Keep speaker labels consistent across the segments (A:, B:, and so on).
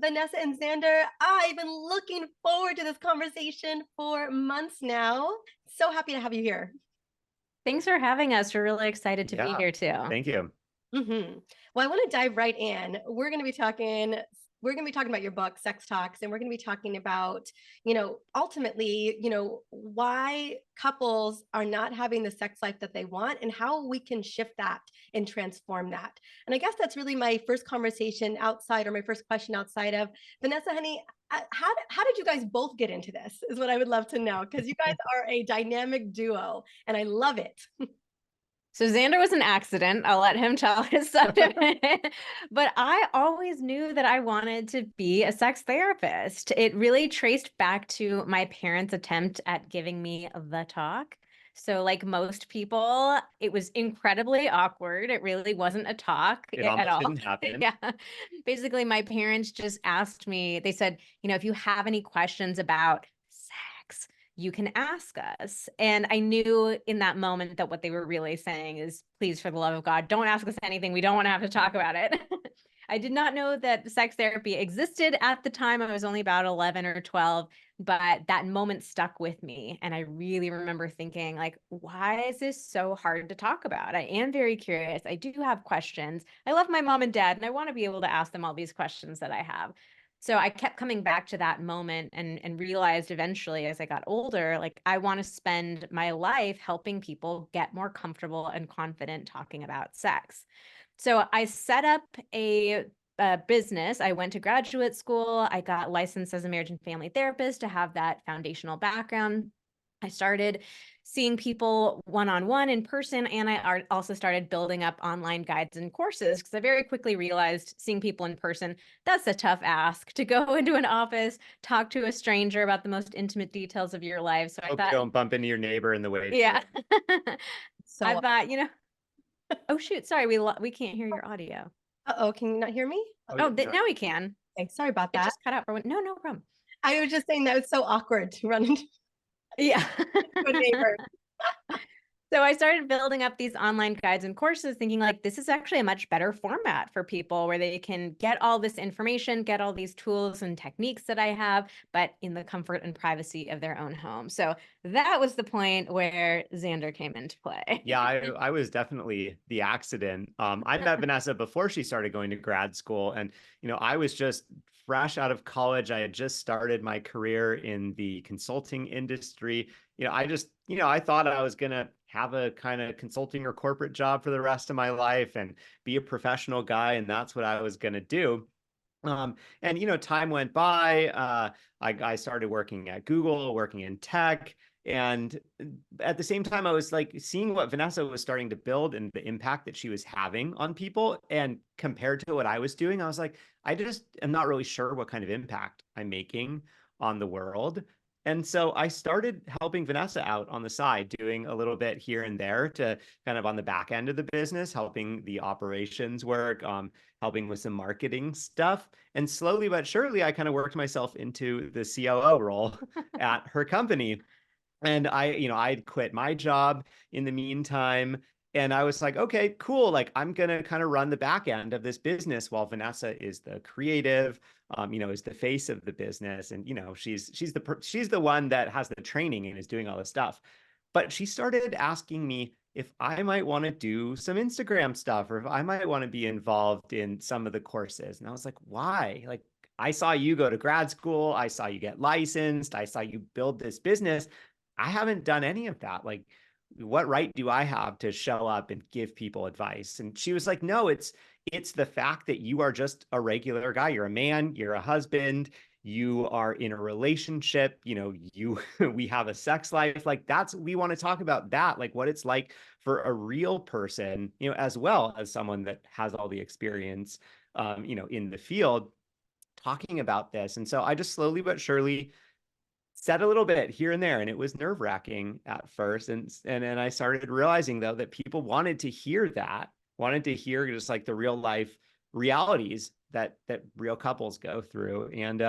A: Vanessa and Xander. I've been looking forward to this conversation for months now. So happy to have you here.
B: Thanks for having us. We're really excited to be here too.
C: Thank you.
A: Well, I want to dive right in. We're going to be talking about your book, Sex Talks, and we're going to be talking about, ultimately, why couples are not having the sex life that they want and how we can shift that and transform that. And I guess that's really my first conversation outside, or my first question outside of Vanessa, honey. How did you guys both get into this is what I would love to know, because you guys are a dynamic duo and I love it.
B: So Xander was an accident. I'll let him tell his side of it. But I always knew that I wanted to be a sex therapist. It really traced back to my parents' attempt at giving me the talk. So like most people, it was incredibly awkward. It really wasn't a talk at all.
C: Didn't happen.
B: Yeah. Basically, my parents just asked me, they said, if you have any questions about sex, you can ask us. And I knew in that moment that what they were really saying is, please, for the love of God, don't ask us anything. We don't want to have to talk about it. I did not know that sex therapy existed at the time. I was only about 11 or 12, but that moment stuck with me. And I really remember thinking, like, why is this so hard to talk about? I am very curious. I do have questions. I love my mom and dad, and I want to be able to ask them all these questions that I have. So I kept coming back to that moment and realized eventually as I got older, like I want to spend my life helping people get more comfortable and confident talking about sex. So I set up a business. I went to graduate school. I got licensed as a marriage and family therapist to have that foundational background. I started seeing people one-on-one in person, and I also started building up online guides and courses because I very quickly realized seeing people in person, that's a tough ask to go into an office, talk to a stranger about the most intimate details of your life. So I thought,
C: don't bump into your neighbor in the way.
B: Yeah.
A: So
B: I thought, oh shoot, sorry, we can't hear your audio.
A: Uh-oh, can you not hear me?
B: Now we can.
A: Okay, sorry about that.
B: It just cut out for one. No problem.
A: I was just saying that was so awkward to run into
B: Yeah.
A: a neighbor.
B: So I started building up these online guides and courses thinking like, this is actually a much better format for people where they can get all this information, get all these tools and techniques that I have, but in the comfort and privacy of their own home. So that was the point where Xander came into play.
C: Yeah, I was definitely the accident. I met Vanessa before she started going to grad school. And, I was just fresh out of college. I had just started my career in the consulting industry. I thought I was going to have a kind of consulting or corporate job for the rest of my life and be a professional guy. And that's what I was going to do. Time went by. I started working at Google, working in tech. And at the same time, I was like seeing what Vanessa was starting to build and the impact that she was having on people. And compared to what I was doing, I was like, I just am not really sure what kind of impact I'm making on the world. And so I started helping Vanessa out on the side, doing a little bit here and there to kind of on the back end of the business, helping the operations work, helping with some marketing stuff. And slowly but surely, I kind of worked myself into the COO role at her company. And I'd quit my job in the meantime. And I was like, okay, cool. Like I'm going to kind of run the back end of this business while Vanessa is the creative, is the face of the business. And, she's the one that has the training and is doing all this stuff. But she started asking me if I might want to do some Instagram stuff or if I might want to be involved in some of the courses. And I was like, why? Like, I saw you go to grad school. I saw you get licensed. I saw you build this business. I haven't done any of that. Like, what right do I have to show up and give people advice? And she was like, no, it's the fact that you are just a regular guy. You're a man, you're a husband, you are in a relationship, we have a sex life. Like we want to talk about that, like what it's like for a real person, as well as someone that has all the experience, in the field talking about this. And so I just slowly but surely said a little bit here and there, and it was nerve-wracking at first. And then I started realizing though that people wanted to hear just like the real life realities that real couples go through. And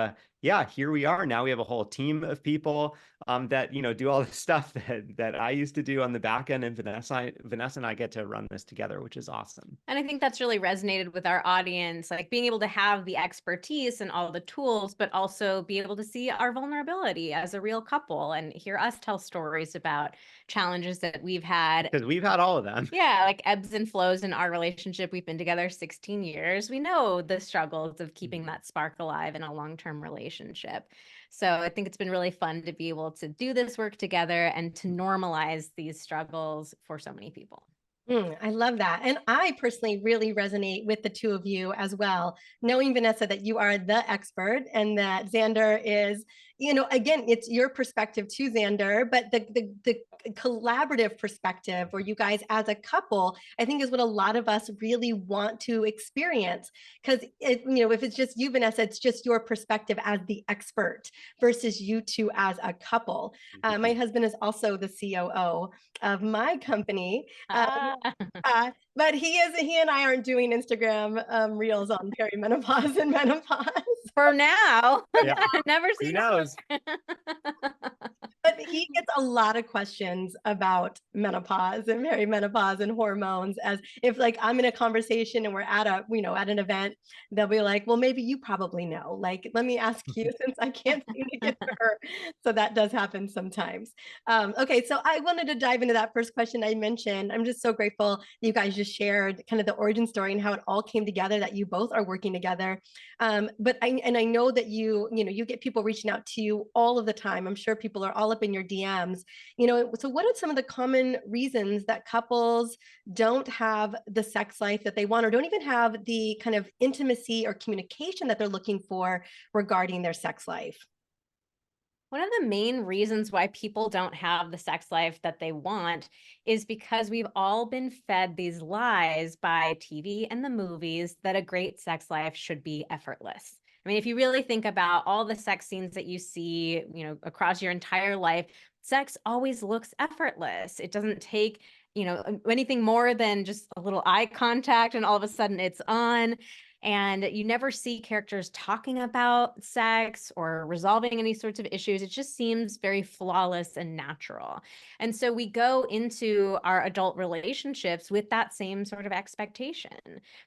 C: yeah, here we are. Now we have a whole team of people that, do all the stuff that I used to do on the back end, and Vanessa and I get to run this together, which is awesome.
B: And I think that's really resonated with our audience, like being able to have the expertise and all the tools, but also be able to see our vulnerability as a real couple and hear us tell stories about challenges that we've had.
C: Because we've had all of them.
B: Yeah, like ebbs and flows in our relationship. We've been together 16 years. We know the struggles of keeping that spark alive in a long-term relationship. So I think it's been really fun to be able to do this work together and to normalize these struggles for so many people.
A: I love that. And I personally really resonate with the two of you as well, knowing, Vanessa, that you are the expert and that Xander is, again, it's your perspective to Xander, but the collaborative perspective where you guys as a couple, I think is what a lot of us really want to experience. Because, if it's just you, Vanessa, it's just your perspective as the expert versus you two as a couple. My husband is also the COO of my company. But he and I aren't doing Instagram reels on perimenopause and menopause.
B: For now.
C: Yeah.
B: Never
C: Who
B: seen
C: knows?
A: But he gets a lot of questions about menopause and perimenopause and hormones, as if like I'm in a conversation and we're at at an event, they'll be like, well, maybe you probably know. Like, let me ask you since I can't seem to get to her. So that does happen sometimes. Okay, so I wanted to dive into that first question I mentioned. I'm just so grateful you guys just shared kind of the origin story and how it all came together, that you both are working together. But I know that you get people reaching out to you all of the time. I'm sure people are all up in your DMs. So what are some of the common reasons that couples don't have the sex life that they want, or don't even have the kind of intimacy or communication that they're looking for regarding their sex life?
B: One of the main reasons why people don't have the sex life that they want is because we've all been fed these lies by TV and the movies that a great sex life should be effortless. I mean, if you really think about all the sex scenes that you see, across your entire life, sex always looks effortless. It doesn't take, anything more than just a little eye contact and all of a sudden it's on. And you never see characters talking about sex or resolving any sorts of issues. It just seems very flawless and natural. And so we go into our adult relationships with that same sort of expectation.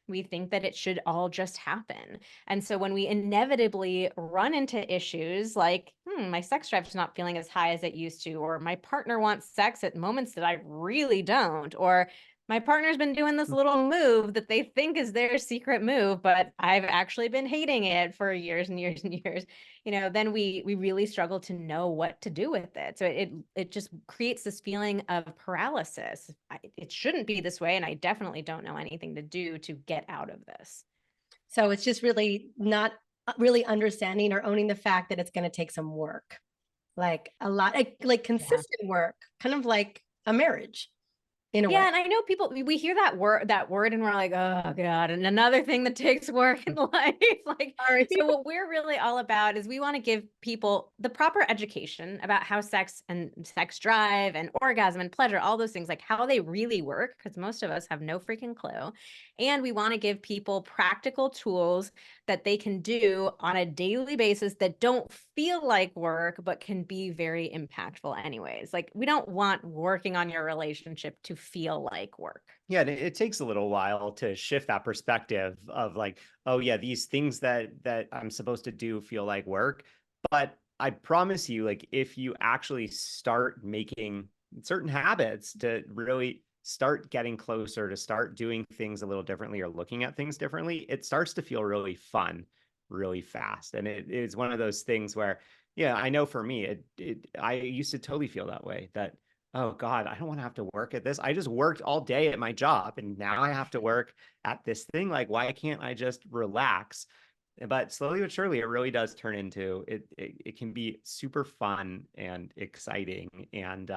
B: We think that it should all just happen. And so when we inevitably run into issues like, my sex drive is not feeling as high as it used to, or my partner wants sex at moments that I really don't, or my partner's been doing this little move that they think is their secret move, but I've actually been hating it for years and years and years, then we really struggle to know what to do with it. So it just creates this feeling of paralysis. It shouldn't be this way, and I definitely don't know anything to do to get out of this.
A: So it's just really not really understanding or owning the fact that it's going to take some work, like a lot, like consistent work, kind of like a marriage.
B: Yeah, and I know we hear that word and we're like, oh God, and another thing that takes work in life. So what we're really all about is we want to give people the proper education about how sex and sex drive and orgasm and pleasure, all those things, like how they really work, because most of us have no freaking clue. And we want to give people practical tools that they can do on a daily basis that don't feel like work, but can be very impactful anyways. Like, we don't want working on your relationship to feel like work.
C: Yeah, it takes a little while to shift that perspective of like, oh yeah, these things that I'm supposed to do feel like work. But I promise you, like, if you actually start making certain habits to really start getting closer, to start doing things a little differently or looking at things differently, it starts to feel really fun really fast. And it is one of those things where, yeah, I know for me, I used to totally feel that way, that, oh God, I don't want to have to work at this. I just worked all day at my job and now I have to work at this thing. Like, why can't I just relax? But slowly but surely, it really does turn into it can be super fun and exciting. And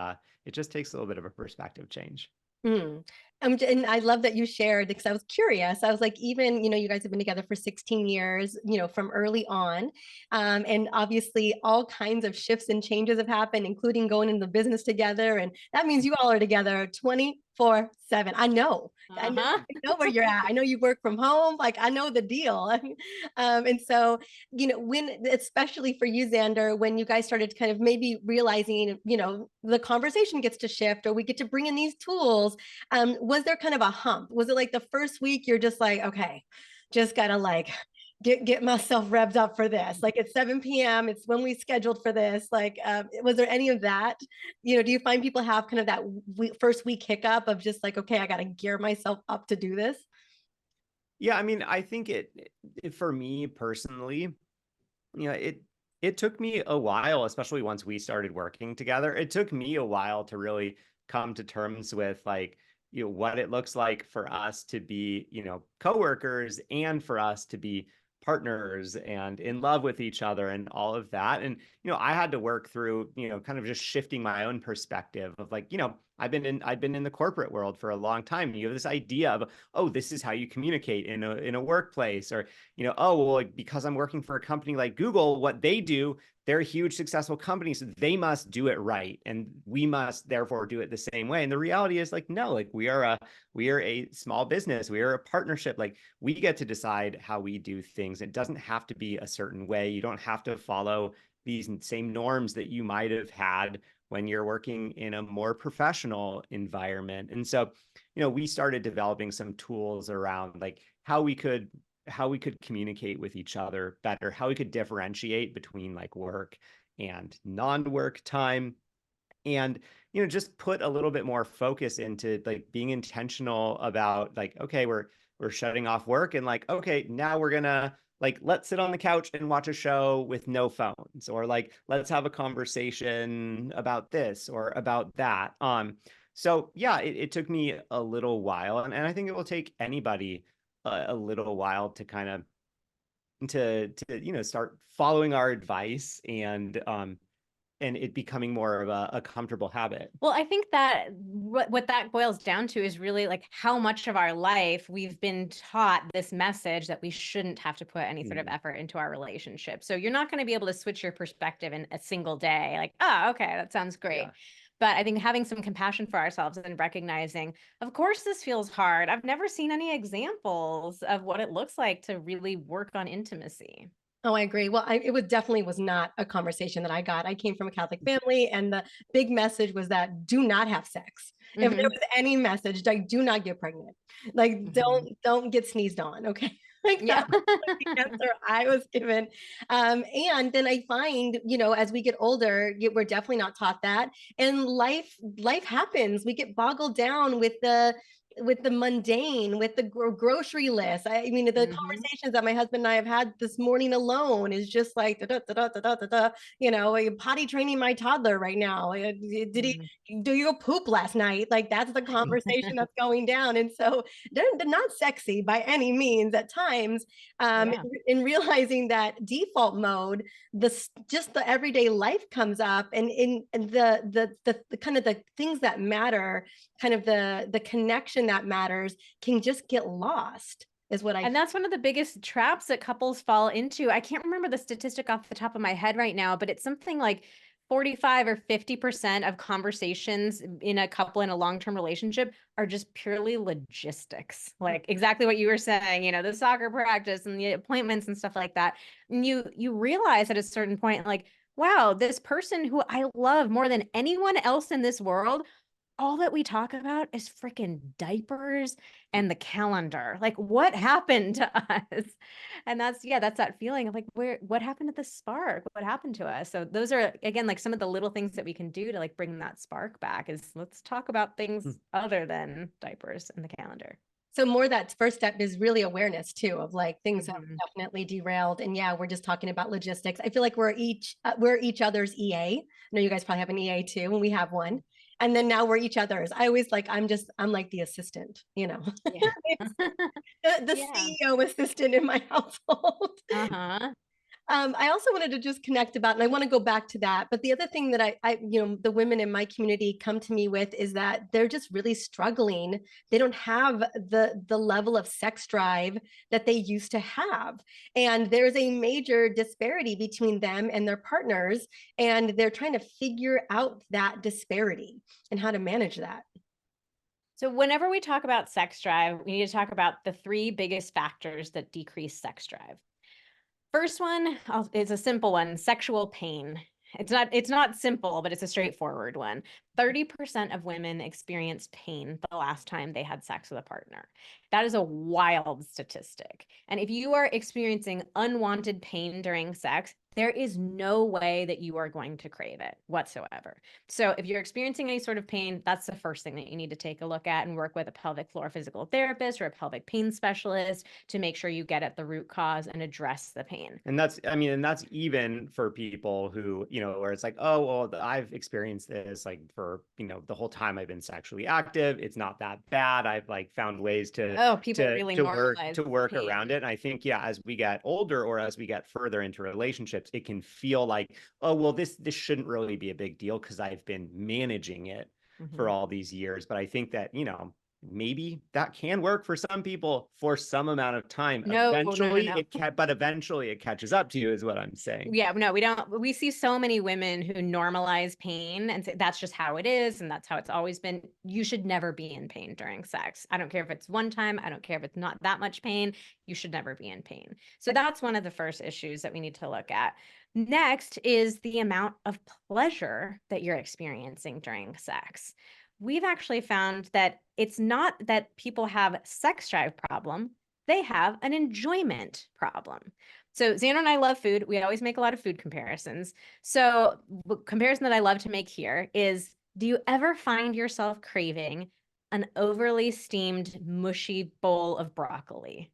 C: it just takes a little bit of a perspective change.
A: And I love that you shared, because I was curious. I was like, even, you guys have been together for 16 years, from early on. And obviously all kinds of shifts and changes have happened, including going into business together. And that means you all are together 24 24/7. I know. I know where you're at. I know you work from home. Like, I know the deal. And so, when, especially for you, Xander, when you guys started kind of maybe realizing, the conversation gets to shift, or we get to bring in these tools, was there kind of a hump? Was it like the first week you're just like, okay, just gotta like get myself revved up for this? Like, it's 7 p.m. It's when we scheduled for this. Like, was there any of that? Do you find people have kind of that first week hiccup of just like, okay, I got to gear myself up to do this?
C: Yeah, I mean, I think for me personally, it took me a while, especially once we started working together. It took me a while to really come to terms with like, what it looks like for us to be, coworkers, and for us to be partners and in love with each other and all of that. And, I had to work through, kind of just shifting my own perspective of like, I've been in the corporate world for a long time. You have this idea of, oh, this is how you communicate in a workplace, or, oh, well, like, because I'm working for a company like Google, what they do, they're a huge successful company, so they must do it right, and we must therefore do it the same way. And the reality is like, no, like we are a small business, we are a partnership. Like, we get to decide how we do things. It doesn't have to be a certain way. You don't have to follow these same norms that you might have had when you're working in a more professional environment. And so, we started developing some tools around like how we could communicate with each other better, how we could differentiate between like work and non-work time, and just put a little bit more focus into like being intentional about like, okay, we're shutting off work, and like, okay, now we're gonna like, let's sit on the couch and watch a show with no phones, or like, let's have a conversation about this or about that. So yeah, it took me a little while, and I think it will take anybody a little while to kind of start following our advice, and it becoming more of a comfortable habit.
B: Well, I think that what that boils down to is really like how much of our life we've been taught this message that we shouldn't have to put any sort of effort into our relationship. So you're not going to be able to switch your perspective in a single day. Like, oh, okay, that sounds great. Yeah. But I think having some compassion for ourselves and recognizing, of course, this feels hard. I've never seen any examples of what it looks like to really work on intimacy.
A: Oh, I agree. Well, it was definitely was not a conversation that I got. I came from a Catholic family, and the big message was that do not have sex. If there was any message, like, do not get pregnant. Like, don't get sneezed on. Okay. Like,
B: yeah.
A: that was the answer I was given. And then I find, as we get older, we're definitely not taught that. And life happens. We get boggled down with the mundane, with the grocery list. I mean, the conversations that my husband and I have had this morning alone is just like, potty training my toddler right now. Did he do you poop last night? Like, that's the conversation that's going down. And so they're not sexy by any means at times. In realizing that default mode, just the everyday life comes up, and in the kind of the things that matter, kind of the connection that matters, can just get lost, is what I
B: And that's one of the biggest traps that couples fall into. I can't remember the statistic off the top of my head right now, but it's something like 45 or 50% of conversations in a couple in a long-term relationship are just purely logistics. Like exactly what you were saying, the soccer practice and the appointments and stuff like that. And you realize at a certain point, like, wow, this person who I love more than anyone else in this world, all that we talk about is freaking diapers and the calendar. Like, what happened to us? And that's that feeling of like, what happened to the spark? What happened to us? So those are, again, like some of the little things that we can do to like bring that spark back, is let's talk about things other than diapers and the calendar.
A: So more, that first step is really awareness too, of like, things have definitely derailed. And yeah, we're just talking about logistics. I feel like we're each other's EA. I know you guys probably have an EA too, and we have one. And then now we're each other's. I always like, I'm like the assistant,
B: Yeah.
A: the CEO assistant in my household. I also wanted to just connect about, and I want to go back to that, but the other thing that I the women in my community come to me with is that they're just really struggling. They don't have the level of sex drive that they used to have. And there's a major disparity between them and their partners, and they're trying to figure out that disparity and how to manage that.
B: So whenever we talk about sex drive, we need to talk about the three biggest factors that decrease sex drive. First one is a simple one, sexual pain. It's not simple, but it's a straightforward one. 30% of women experience pain the last time they had sex with a partner. That is a wild statistic. And if you are experiencing unwanted pain during sex, there is no way that you are going to crave it whatsoever. So if you're experiencing any sort of pain, that's the first thing that you need to take a look at and work with a pelvic floor physical therapist or a pelvic pain specialist to make sure you get at the root cause and address the pain.
C: And that's, I mean, and that's even for people who, you know, where it's like, oh, well, I've experienced this like for, you know, the whole time I've been sexually active. It's not that bad. I've like found ways
B: People really normalize
C: to work
B: pain.
C: around it. And I think, yeah, as we get older or as we get further into relationships, it can feel like, oh, well, this shouldn't really be a big deal because I've been managing it for all these years. But I think that, you know, maybe that can work for some people for some amount of time.
B: No.
C: But eventually it catches up to you, is what I'm saying.
B: Yeah, no, we don't. We see so many women who normalize pain and say that's just how it is and that's how it's always been. You should never be in pain during sex. I don't care if it's one time. I don't care if it's not that much pain. You should never be in pain. So that's one of the first issues that we need to look at. Next is the amount of pleasure that you're experiencing during sex. We've actually found that it's not that people have sex drive problem, they have an enjoyment problem. So Xander and I love food. We always make a lot of food comparisons. So the comparison that I love to make here is, do you ever find yourself craving an overly steamed, mushy bowl of broccoli?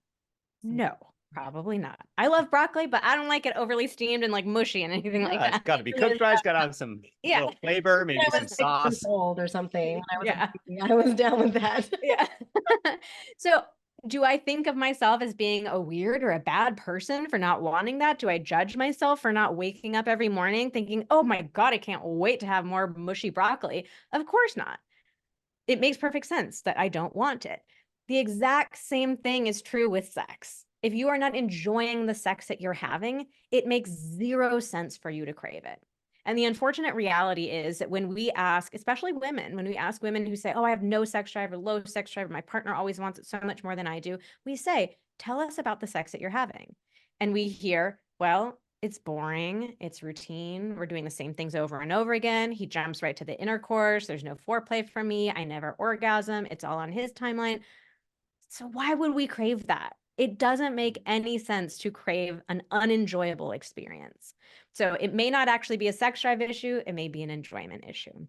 B: No, probably not. I love broccoli, but I don't like it overly steamed and like mushy and anything like that.
C: It's got to be cooked right. It's got to have some little flavor, maybe some sauce.
A: Cold or something. I was down with that.
B: Yeah. So do I think of myself as being a weird or a bad person for not wanting that? Do I judge myself for not waking up every morning thinking, oh my God, I can't wait to have more mushy broccoli? Of course not. It makes perfect sense that I don't want it. The exact same thing is true with sex. If you are not enjoying the sex that you're having, it makes zero sense for you to crave it. And the unfortunate reality is that when we ask, especially women, when we ask women who say, oh, I have no sex drive or low sex drive, my partner always wants it so much more than I do, we say, tell us about the sex that you're having. And we hear, well, it's boring, it's routine, we're doing the same things over and over again. He jumps right to the intercourse, there's no foreplay for me, I never orgasm, it's all on his timeline. So why would we crave that? It doesn't make any sense to crave an unenjoyable experience. So it may not actually be a sex drive issue, it may be an enjoyment issue.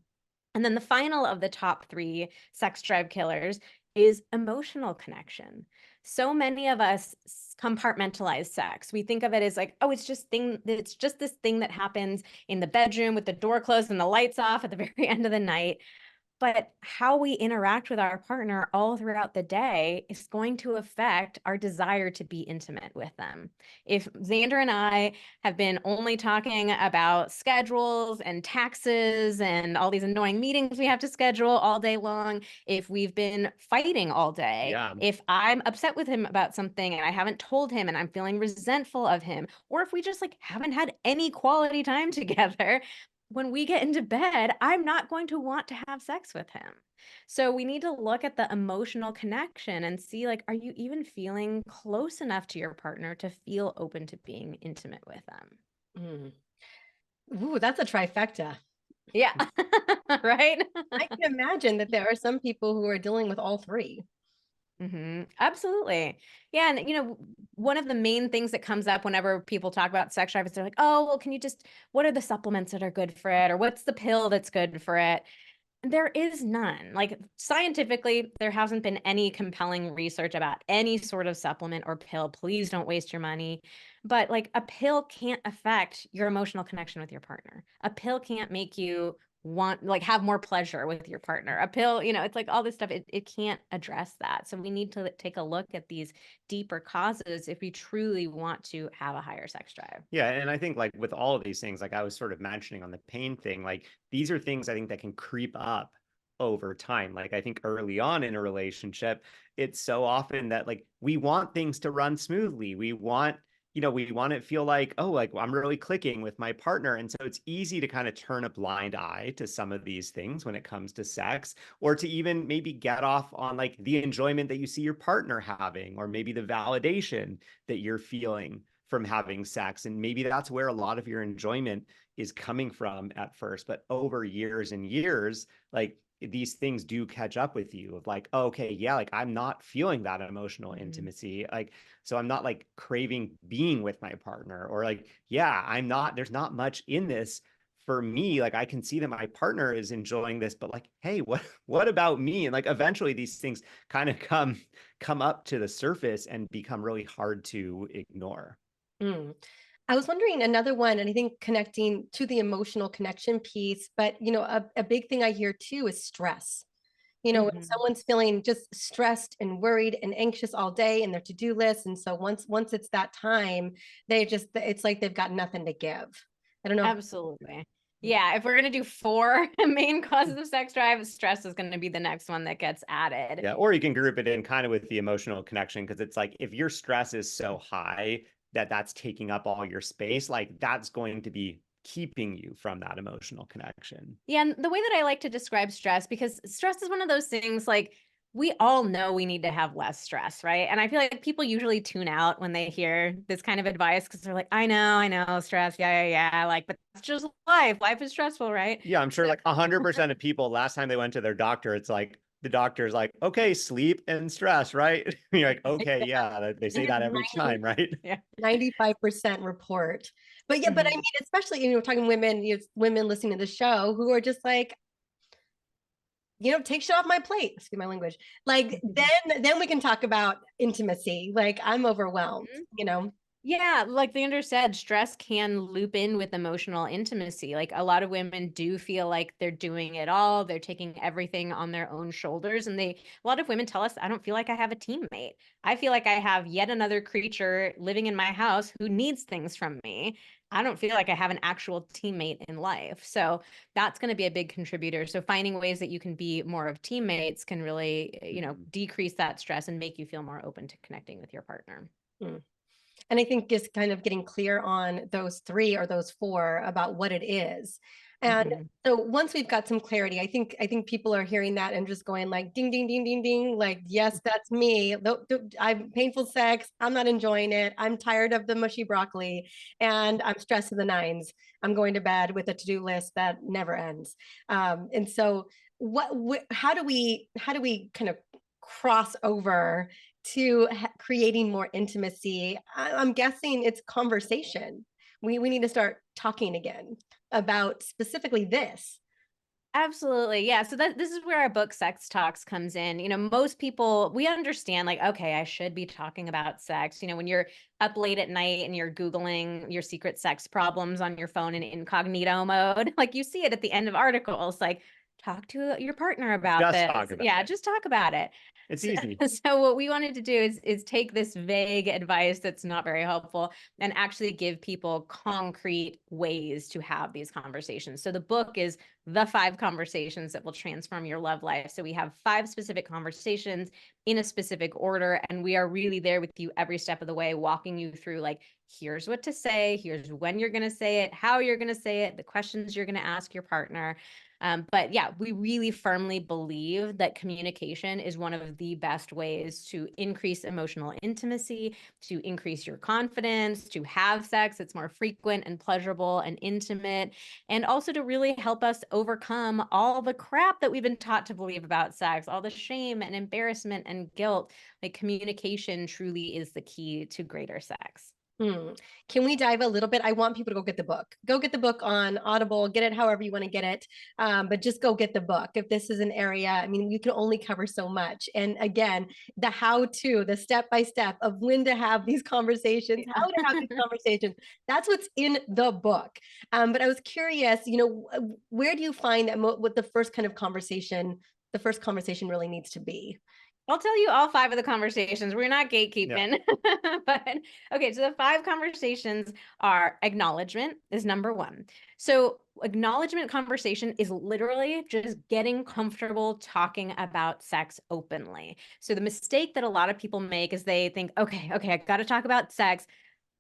B: And then the final of the top 3 sex drive killers is emotional connection. So many of us compartmentalize sex. We think of it as like, oh, it's just this thing that happens in the bedroom with the door closed and the lights off at the very end of the night. But how we interact with our partner all throughout the day is going to affect our desire to be intimate with them. If Xander and I have been only talking about schedules and taxes and all these annoying meetings we have to schedule all day long, if we've been fighting all day, if I'm upset with him about something and I haven't told him and I'm feeling resentful of him, or if we just like haven't had any quality time together, when we get into bed, I'm not going to want to have sex with him. So we need to look at the emotional connection and see, like, are you even feeling close enough to your partner to feel open to being intimate with them?
A: Ooh, that's a trifecta.
B: Yeah. Right?
A: I can imagine that there are some people who are dealing with all 3.
B: Absolutely. Yeah. And, you know, one of the main things that comes up whenever people talk about sex drive is they're like, oh, well, what are the supplements that are good for it? Or what's the pill that's good for it? There is none. Like scientifically, there hasn't been any compelling research about any sort of supplement or pill. Please don't waste your money. But like a pill can't affect your emotional connection with your partner. A pill can't make you have more pleasure with your partner. A pill, you know, it's like all this stuff, it can't address that. So we need to take a look at these deeper causes if we truly want to have a higher sex drive.
C: Yeah. And I think like with all of these things, like I was sort of mentioning on the pain thing, like these are things I think that can creep up over time. Like I think early on in a relationship, it's so often that like we want things to run smoothly. We want, we want to feel like, oh, like I'm really clicking with my partner. And so it's easy to kind of turn a blind eye to some of these things when it comes to sex, or to even maybe get off on like the enjoyment that you see your partner having, or maybe the validation that you're feeling from having sex. And maybe that's where a lot of your enjoyment is coming from at first. But over years and years, like these things do catch up with you of like, oh, okay, yeah, like I'm not feeling that emotional intimacy. Like, so I'm not like craving being with my partner, or like, yeah, there's not much in this for me. Like I can see that my partner is enjoying this, but like, hey, what about me? And like eventually these things kind of come up to the surface and become really hard to ignore.
A: Mm. I was wondering another one, and I think connecting to the emotional connection piece, but a big thing I hear too is stress. When
B: Mhm.
A: someone's feeling just stressed and worried and anxious all day in their to-do list, and so once it's that time, it's like they've got nothing to give. I don't know.
B: Absolutely. Yeah, if we're going to do 4 main causes of sex drive, stress is going to be the next one that gets added.
C: Yeah, or you can group it in kind of with the emotional connection, because it's like if your stress is so high that that's taking up all your space, like that's going to be keeping you from that emotional connection.
B: Yeah, and the way that I like to describe stress, because stress is one of those things like we all know we need to have less stress, right? And I feel like people usually tune out when they hear this kind of advice because they're like, I know, stress, yeah. Like, but that's just life. Life is stressful, right?
C: Yeah, I'm sure like 100% of people last time they went to their doctor, it's like the doctor's like, okay, sleep and stress, right? You're like, okay, yeah, they say that every time, right?
B: Yeah.
A: 95% report. But yeah, but I
B: Mhm.
A: mean, especially, we're talking women, women listening to the show who are just like, take shit off my plate. Excuse my language. Like then we can talk about intimacy. Like I'm overwhelmed.
B: Yeah, like Xander said, stress can loop in with emotional intimacy. Like a lot of women do feel like they're doing it all, they're taking everything on their own shoulders. And a lot of women tell us, I don't feel like I have a teammate. I feel like I have yet another creature living in my house who needs things from me. I don't feel like I have an actual teammate in life. So that's going to be a big contributor. So finding ways that you can be more of teammates can really, decrease that stress and make you feel more open to connecting with your partner.
A: Mm. And I think just kind of getting clear on those 3 or those 4 about what it is. And
B: Mhm.
A: so once we've got some clarity, I think people are hearing that and just going like ding ding ding ding ding, like yes, that's me. I'm painful sex. I'm not enjoying it. I'm tired of the mushy broccoli, and I'm stressed to the nines. I'm going to bed with a to-do list that never ends. And so how do we kind of cross over to creating more intimacy? I'm guessing it's conversation. We need to start talking again about specifically this.
B: Absolutely. Yeah. So this is where our book Sex Talks comes in. Most people, we understand like, okay, I should be talking about sex. When you're up late at night and you're Googling your secret sex problems on your phone in incognito mode, like you see it at the end of articles, like talk to your partner about
C: Just
B: this.
C: talk about
B: Yeah,
C: it.
B: just talk about it.
C: It's
B: So,
C: easy.
B: so what we wanted to do is take this vague advice that's not very helpful and actually give people concrete ways to have these conversations. So the book is the 5 conversations that will transform your love life. So we have 5 specific conversations in a specific order, and we are really there with you every step of the way, walking you through like, here's what to say, here's when you're going to say it, how you're going to say it, the questions you're going to ask your partner. But yeah, we really firmly believe that communication is one of the best ways to increase emotional intimacy, to increase your confidence, to have sex that's more frequent and pleasurable and intimate, and also to really help us overcome all the crap that we've been taught to believe about sex, all the shame and embarrassment and guilt. Like communication truly is the key to greater sex.
A: Can we dive a little bit? I want people to go get the book. Go get the book on Audible, get it however you want to get it. But just go get the book. If this is an area, I mean, you can only cover so much. And again, the how to, the step by step of when to have these conversations, how to have these conversations, that's what's in the book. But I was curious, where do you find that what the first conversation really needs to be?
B: I'll tell you all 5 of the conversations. We're not
C: Yeah.
B: gatekeeping. But okay, so the 5 conversations are acknowledgement is number 1. So acknowledgement conversation is literally just getting comfortable talking about sex openly. So the mistake that a lot of people make is they think, okay, I got to talk about sex,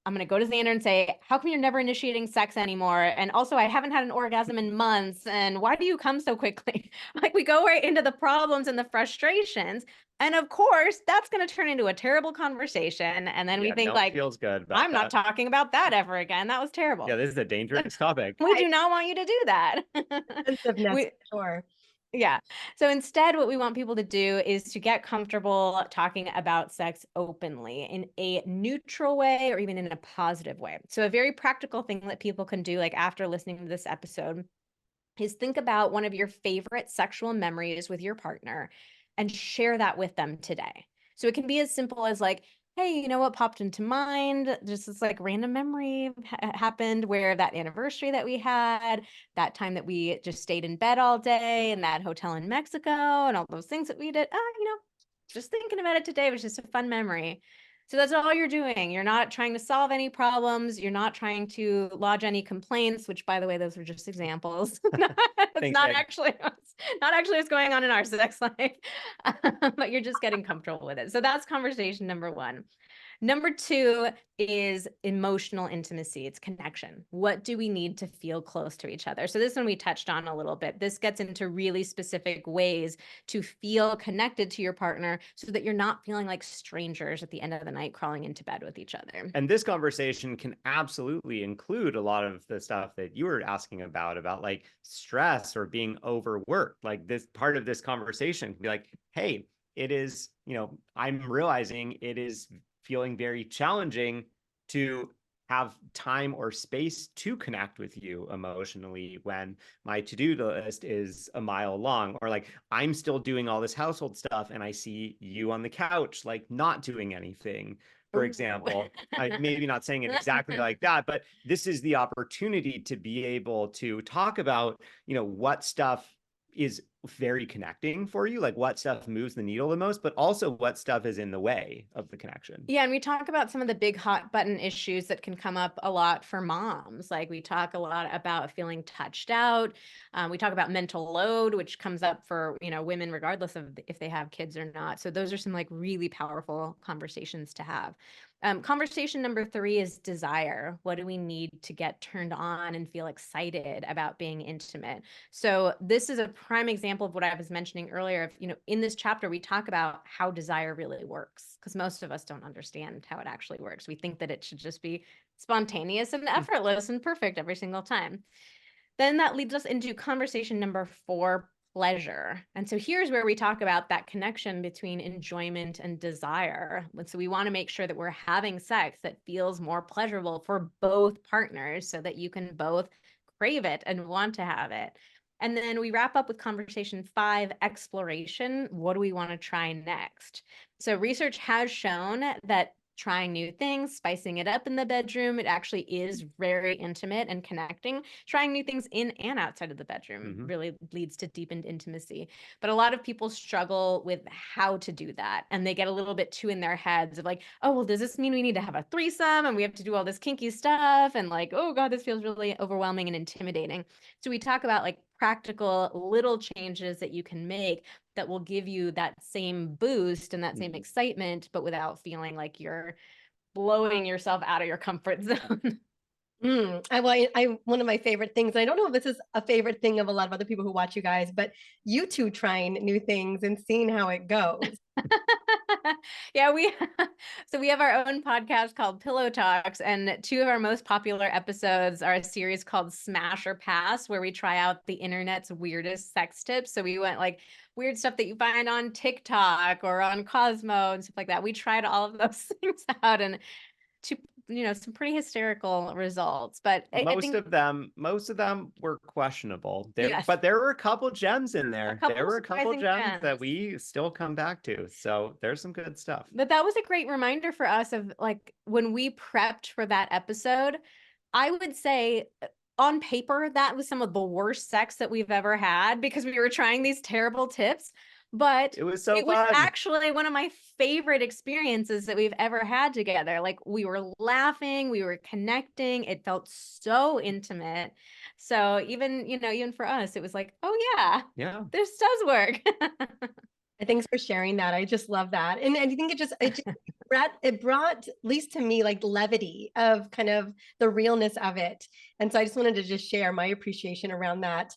B: I'm going to go to Xander and say, how come you're never initiating sex anymore? And also, I haven't had an orgasm in months. And why do you come so quickly? Like, we go right into the problems and the frustrations. And of course, that's going to turn into a terrible conversation. And then we think
C: no one
B: like,
C: feels good about
B: I'm not
C: that.
B: talking about that ever again. That was terrible.
C: Yeah, this is a dangerous topic.
B: We do not want you to do that.
A: Defensiveness,
B: We,
A: sure.
B: yeah. So instead, what we want people to do is to get comfortable talking about sex openly in a neutral way or even in a positive way. So a very practical thing that people can do, like after listening to this episode, is think about one of your favorite sexual memories with your partner and share that with them today. So it can be as simple as like, hey, you know what popped into mind? Just this like random memory happened where that anniversary that we had, that time that we just stayed in bed all day in that hotel in Mexico and all those things that we did. Just thinking about it today was just a fun memory. So that's all you're doing. You're not trying to solve any problems. You're not trying to lodge any complaints, which by the way, those were just examples. It's not actually what's going on in our sex life, but you're just getting comfortable with it. So that's conversation number one. Number two is emotional intimacy. It's connection. What do we need to feel close to each other? So this one we touched on a little bit. This gets into really specific ways to feel connected to your partner so that you're not feeling like strangers at the end of the night crawling into bed with each other.
C: And this conversation can absolutely include a lot of the stuff that you were asking about like stress or being overworked. Like this part of this conversation can be like, hey, it is, I'm realizing it is feeling very challenging to have time or space to connect with you emotionally when my to-do list is a mile long, or like I'm still doing all this household stuff and I see you on the couch, like not doing anything, for example. I maybe not saying it exactly like that, but this is the opportunity to be able to talk about, what stuff is very connecting for you, like what stuff moves the needle the most, but also what stuff is in the way of the connection.
B: Yeah, and we talk about some of the big hot button issues that can come up a lot for moms. Like we talk a lot about feeling touched out. We talk about mental load, which comes up for, women regardless of if they have kids or not. So those are some like really powerful conversations to have. Conversation number three is desire. What do we need to get turned on and feel excited about being intimate? So this is a prime example of what I was mentioning earlier. Of, in this chapter, we talk about how desire really works because most of us don't understand how it actually works. We think that it should just be spontaneous and effortless and perfect every single time. Then that leads us into conversation number four, pleasure. And so here's where we talk about that connection between enjoyment and desire. And so we want to make sure that we're having sex that feels more pleasurable for both partners so that you can both crave it and want to have it. And then we wrap up with conversation five, exploration. What do we want to try next? So research has shown that trying new things, spicing it up in the bedroom, it actually is very intimate and connecting. Trying new things in and outside of the bedroom really leads to deepened intimacy. But a lot of people struggle with how to do that. And they get a little bit too in their heads of like, oh, well, does this mean we need to have a threesome and we have to do all this kinky stuff? And like, oh God, this feels really overwhelming and intimidating. So we talk about like practical little changes that you can make that will give you that same boost and that same excitement, but without feeling like you're blowing yourself out of your comfort zone.
A: I one of my favorite things, and I don't know if this is a favorite thing of a lot of other people who watch you guys, but you two trying new things and seeing how it goes.
B: Yeah, we have our own podcast called Pillow Talks, and two of our most popular episodes are a series called Smash or Pass, where we try out the internet's weirdest sex tips. So we went like weird stuff that you find on TikTok or on Cosmo and stuff like that. We tried all of those things out and some pretty hysterical results, but I think
C: most of them were questionable there,
B: yes,
C: but there were a couple gems in there. There were a couple
B: surprising
C: gems that we still come back to. So there's some good stuff.
B: But that was a great reminder for us of like when we prepped for that episode, I would say on paper, that was some of the worst sex that we've ever had because we were trying these terrible tips. But
C: it was so
B: it was
C: fun.
B: actually one of my favorite experiences that we've ever had together. Like we were laughing, we were connecting. It felt so intimate. So even for us, it was like, oh yeah,
C: Yeah.
B: this does work.
A: Thanks for sharing that. I just love that. And I think it brought, at least to me, like levity of kind of the realness of it. And so I just wanted to just share my appreciation around that.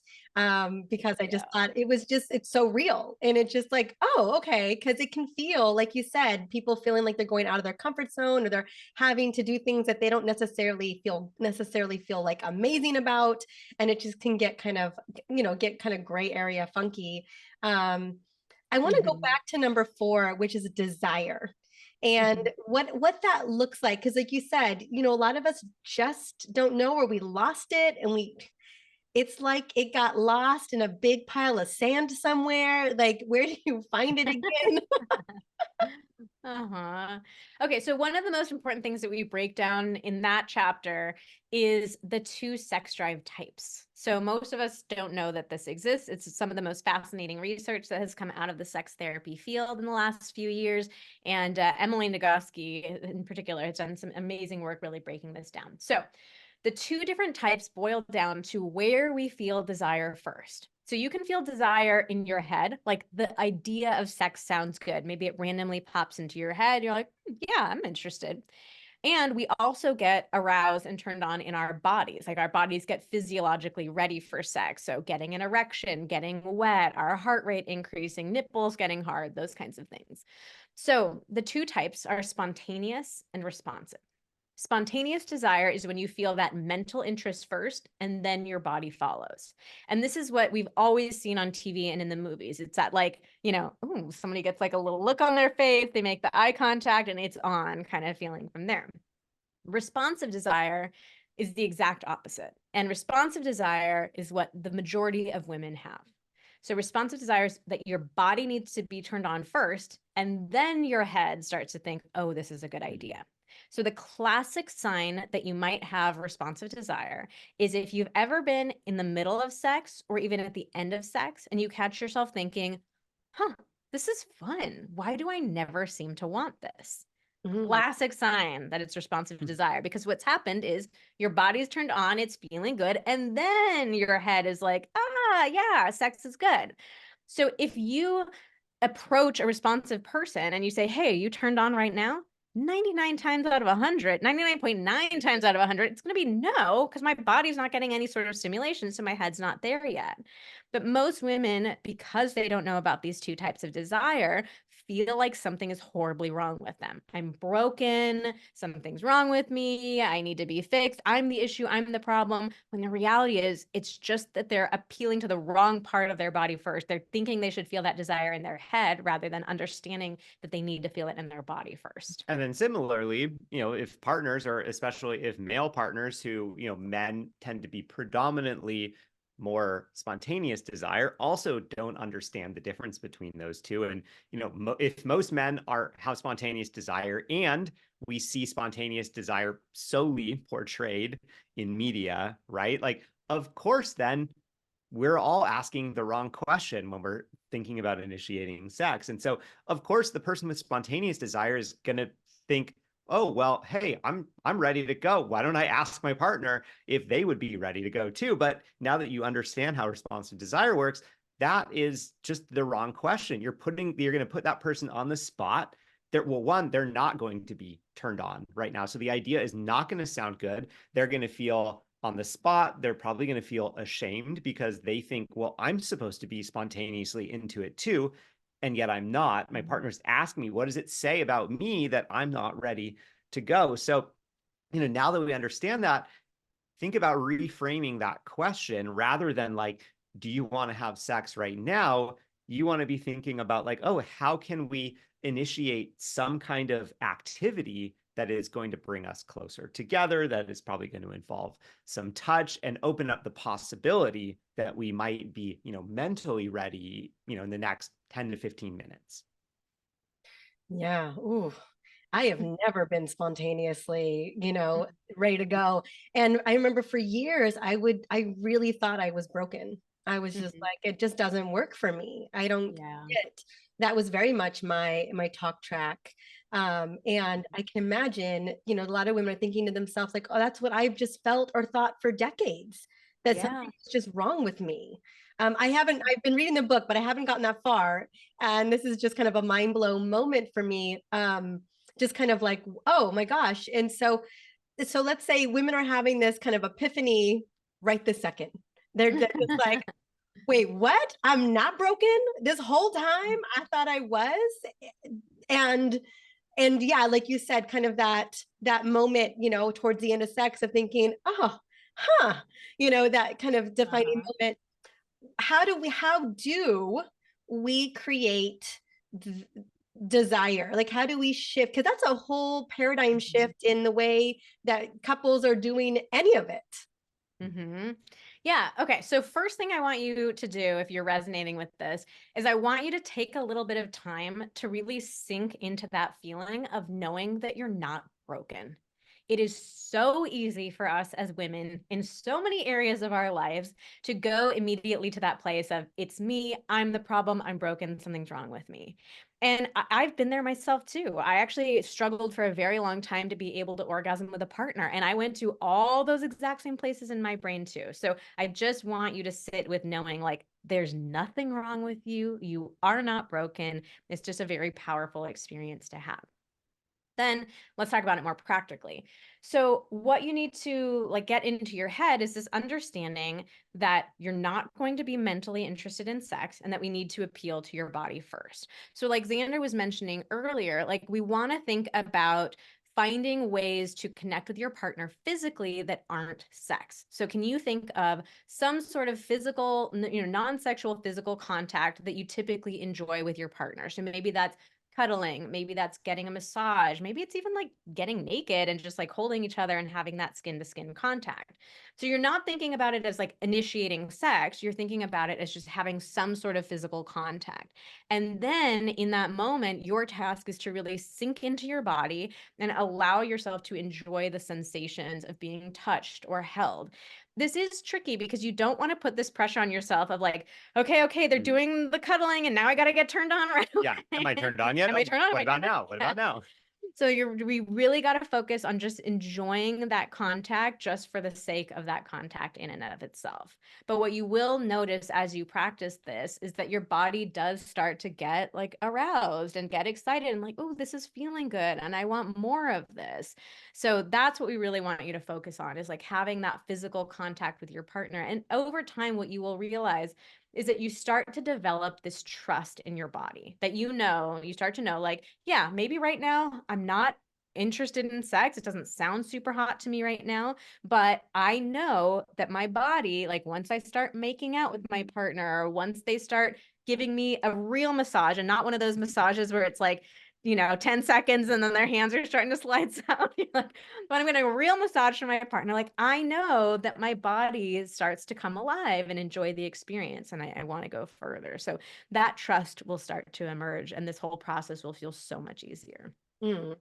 A: Because I just thought it's so real. And it's just like, oh, okay. Cause it can feel, like you said, people feeling like they're going out of their comfort zone, or they're having to do things that they don't necessarily feel like amazing about. And it just can get kind of, get kind of gray area funky. Um, I want to go back to number 4, which is desire. And what that looks like, because like you said, a lot of us just don't know, where we lost it, and it's like it got lost in a big pile of sand somewhere. Like, where do you find it again?
B: Uh-huh. Okay, so one of the most important things that we break down in that chapter is the 2 sex drive types. So most of us don't know that this exists. It's some of the most fascinating research that has come out of the sex therapy field in the last few years. And Emily Nagoski in particular has done some amazing work really breaking this down. So the 2 different types boil down to where we feel desire first. So you can feel desire in your head, like the idea of sex sounds good. Maybe it randomly pops into your head. You're like, yeah, I'm interested. And we also get aroused and turned on in our bodies. Like our bodies get physiologically ready for sex. So getting an erection, getting wet, our heart rate increasing, nipples getting hard, those kinds of things. So the 2 types are spontaneous and responsive. Spontaneous desire is when you feel that mental interest first and then your body follows. And this is what we've always seen on TV and in the movies. It's that like, ooh, somebody gets like a little look on their face, they make the eye contact and it's on kind of feeling from there. Responsive desire is the exact opposite. And responsive desire is what the majority of women have. So responsive desire is that your body needs to be turned on first, and then your head starts to think, oh, this is a good idea. So the classic sign that you might have responsive desire is if you've ever been in the middle of sex or even at the end of sex and you catch yourself thinking, this is fun. Why do I never seem to want this? Classic sign that it's responsive to desire, because what's happened is your body's turned on, it's feeling good, and then your head is like, yeah, sex is good. So if you approach a responsive person and you say, hey, you turned on right now? 99 times out of 100, 99.9 times out of 100, it's going to be no, because my body's not getting any sort of stimulation, so my head's not there yet. But most women, because they don't know about these 2 types of desire, feel like something is horribly wrong with them. I'm broken, something's wrong with me, I need to be fixed, I'm the issue, I'm the problem. When the reality is, it's just that they're appealing to the wrong part of their body first. They're thinking they should feel that desire in their head rather than understanding that they need to feel it in their body first.
C: And then similarly, if partners, or especially if male partners who, men tend to be predominantly more spontaneous desire, also don't understand the difference between those 2. And, if most men have spontaneous desire, and we see spontaneous desire solely portrayed in media, right? Like, of course, then we're all asking the wrong question when we're thinking about initiating sex. And so, of course, the person with spontaneous desire is going to think, oh, well, hey, I'm ready to go. Why don't I ask my partner if they would be ready to go too? But now that you understand how responsive desire works, that is just the wrong question. You're going to put that person on the spot. They're not going to be turned on right now. So the idea is not going to sound good. They're going to feel on the spot. They're probably going to feel ashamed because they think, well, I'm supposed to be spontaneously into it too, and yet I'm not. My partner's asking me, what does it say about me that I'm not ready to go? So, now that we understand that, think about reframing that question rather than like, do you want to have sex right now? You want to be thinking about like, oh, how can we initiate some kind of activity that is going to bring us closer together, that is probably going to involve some touch and open up the possibility that we might be, mentally ready, in the next 10 to 15 minutes.
A: Yeah. Ooh, I have never been spontaneously, ready to go. And I remember for years, I really thought I was broken. I was just like, it just doesn't work for me. I don't get. That was very much my talk track. And I can imagine, a lot of women are thinking to themselves like, oh, that's what I've just felt or thought for decades, that something's just wrong with me. I've been reading the book, but I haven't gotten that far. And this is just kind of a mind blown moment for me. Just kind of like, oh my gosh. And so let's say women are having this kind of epiphany right this second. They're just like, wait, what? I'm not broken this whole time. I thought I was. And yeah, like you said, kind of that moment, towards the end of sex of thinking, oh, huh, that kind of defining moment. How do we create desire? Like, how do we shift? Because that's a whole paradigm shift in the way that couples are doing any of it.
B: Mm-hmm. Yeah. Okay. So first thing I want you to do, if you're resonating with this, is I want you to take a little bit of time to really sink into that feeling of knowing that you're not broken. It is so easy for us as women in so many areas of our lives to go immediately to that place of, it's me, I'm the problem, I'm broken, something's wrong with me. And I've been there myself too. I actually struggled for a very long time to be able to orgasm with a partner. And I went to all those exact same places in my brain too. So I just want you to sit with knowing like, there's nothing wrong with you. You are not broken. It's just a very powerful experience to have. Then let's talk about it more practically. So what you need to like get into your head is this understanding that you're not going to be mentally interested in sex and that we need to appeal to your body first. So like Xander was mentioning earlier, like we want to think about finding ways to connect with your partner physically that aren't sex. So can you think of some sort of physical, non-sexual physical contact that you typically enjoy with your partner? So maybe that's cuddling, maybe that's getting a massage, maybe it's even like getting naked and just like holding each other and having that skin to skin contact. So you're not thinking about it as like initiating sex, you're thinking about it as just having some sort of physical contact. And then in that moment, your task is to really sink into your body and allow yourself to enjoy the sensations of being touched or held. This is tricky because you don't want to put this pressure on yourself of like, okay, they're doing the cuddling and now I got to get turned on right away.
C: Yeah. Am I turned on yet?
B: Am I turned on?
C: What about now? What about now?
B: So we really got to focus on just enjoying that contact just for the sake of that contact in and of itself. But what you will notice as you practice this is that your body does start to get like aroused and get excited and like, oh, this is feeling good and I want more of this. So that's what we really want you to focus on is like having that physical contact with your partner. And over time, what you will realize is that you start to develop this trust in your body that you start to know like, yeah, maybe right now I'm not interested in sex. It doesn't sound super hot to me right now, but I know that my body, like once I start making out with my partner, or once they start giving me a real massage and not one of those massages where it's like, 10 seconds and then their hands are starting to slide out. Like, but I'm getting a real massage from my partner. Like, I know that my body starts to come alive and enjoy the experience. And I want to go further. So that trust will start to emerge and this whole process will feel so much easier.
A: Mm.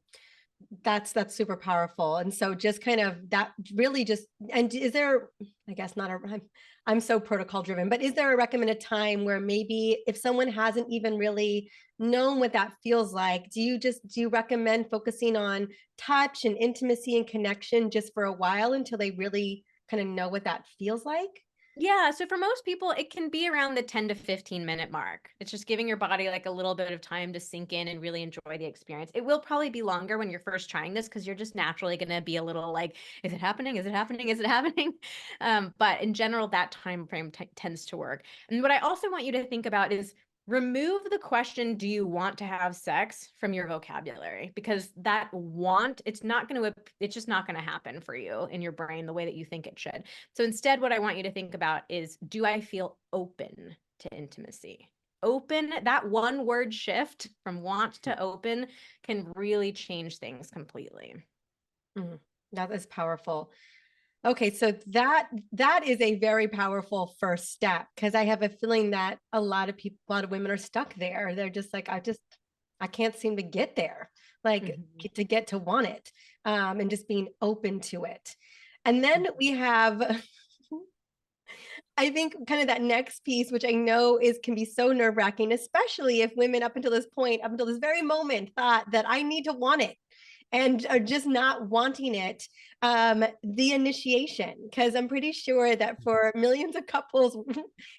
A: That's super powerful. And so just kind of that really just, and is there, I guess not I'm so protocol driven, but is there a recommended time where maybe if someone hasn't even really known what that feels like, do you recommend focusing on touch and intimacy and connection just for a while until they really kind of know what that feels like?
B: Yeah, so for most people, it can be around the 10 to 15 minute mark. It's just giving your body like a little bit of time to sink in and really enjoy the experience. It will probably be longer when you're first trying this because you're just naturally going to be a little like, is it happening? Is it happening? Is it happening? But in general, that time frame tends to work. And what I also want you to think about is remove the question, do you want to have sex from your vocabulary? Because that want, it's just not going to happen for you in your brain the way that you think it should. So instead, what I want you to think about is, do I feel open to intimacy? Open, that one word shift from want to open can really change things completely.
A: That is powerful. Okay, so that is a very powerful first step because I have a feeling that a lot of women are stuck there. They're just like, I can't seem to get there, like to get to want it, and just being open to it. And then we have, I think, kind of that next piece, which I know can be so nerve-wracking, especially if women up until this very moment thought that I need to want it. and are just not wanting it, the initiation, because I'm pretty sure that for millions of couples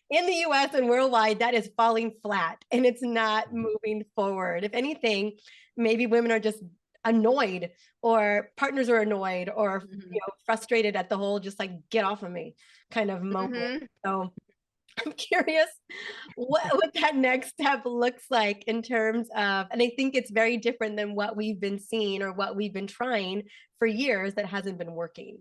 A: in the US and worldwide, that is falling flat and it's not moving forward. If anything, maybe women are just annoyed, or partners are annoyed, or frustrated at the whole just like get off of me kind of moment. So I'm curious what that next step looks like in terms of, and I think it's very different than what we've been seeing or what we've been trying for years that hasn't been working.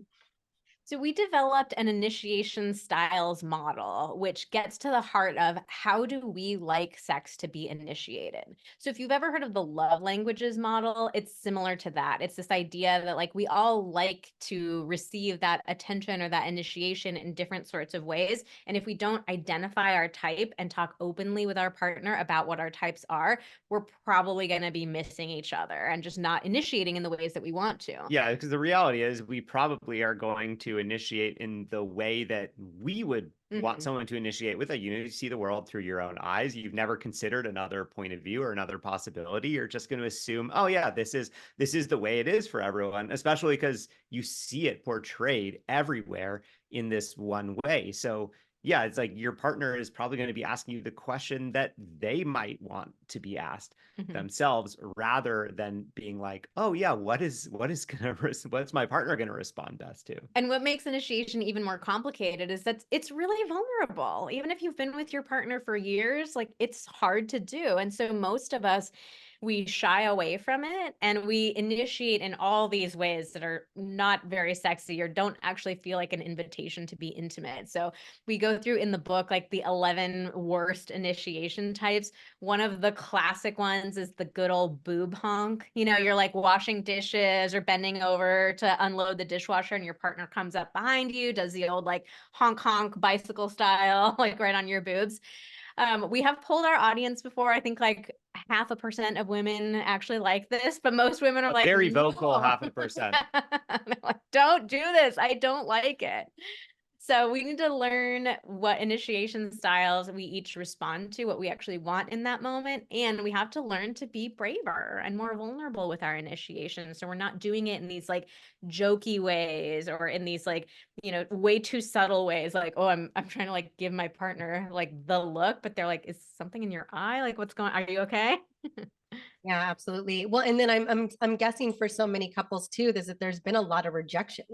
B: So we developed an initiation styles model, which gets to the heart of how do we like sex to be initiated. So if you've ever heard of the love languages model, it's similar to that. It's this idea that like we all like to receive that attention or that initiation in different sorts of ways. And if we don't identify our type and talk openly with our partner about what our types are, we're probably going to be missing each other and just not initiating in the ways that we want to.
C: Yeah, because the reality is we probably are going to initiate in the way that we would want someone to initiate with. You see the world through your own eyes. You've never considered another point of view or another possibility. You're just going to assume, oh yeah, this is the way it is for everyone, especially because you see it portrayed everywhere in this one way. So yeah, it's like your partner is probably going to be asking you the question that they might want to be asked themselves, rather than being like, oh yeah, what's my partner going to respond best to?
B: And what makes initiation even more complicated is that it's really vulnerable. Even if you've been with your partner for years, like it's hard to do. And so most of us, we shy away from it and we initiate in all these ways that are not very sexy or don't actually feel like an invitation to be intimate. So we go through in the book like the 11 worst initiation types. One of the classic ones is the good old boob honk. You know, you're like washing dishes or bending over to unload the dishwasher and your partner comes up behind you, does the old like honk honk bicycle style, like right on your boobs. We have polled our audience before. I think like 0.5% of women actually like this, but most women are
C: A
B: like
C: very
B: no.
C: vocal 0.5%.
B: They're like, don't do this. I don't like it. So we need to learn what initiation styles we each respond to, what we actually want in that moment. And we have to learn to be braver and more vulnerable with our initiation. So we're not doing it in these like jokey ways or in these like, way too subtle ways. Like, oh, I'm trying to like give my partner like the look, but they're like, is something in your eye? Like what's going on? Are you okay?
A: Yeah, absolutely. Well, and then I'm guessing for so many couples too, is that there's been a lot of rejection,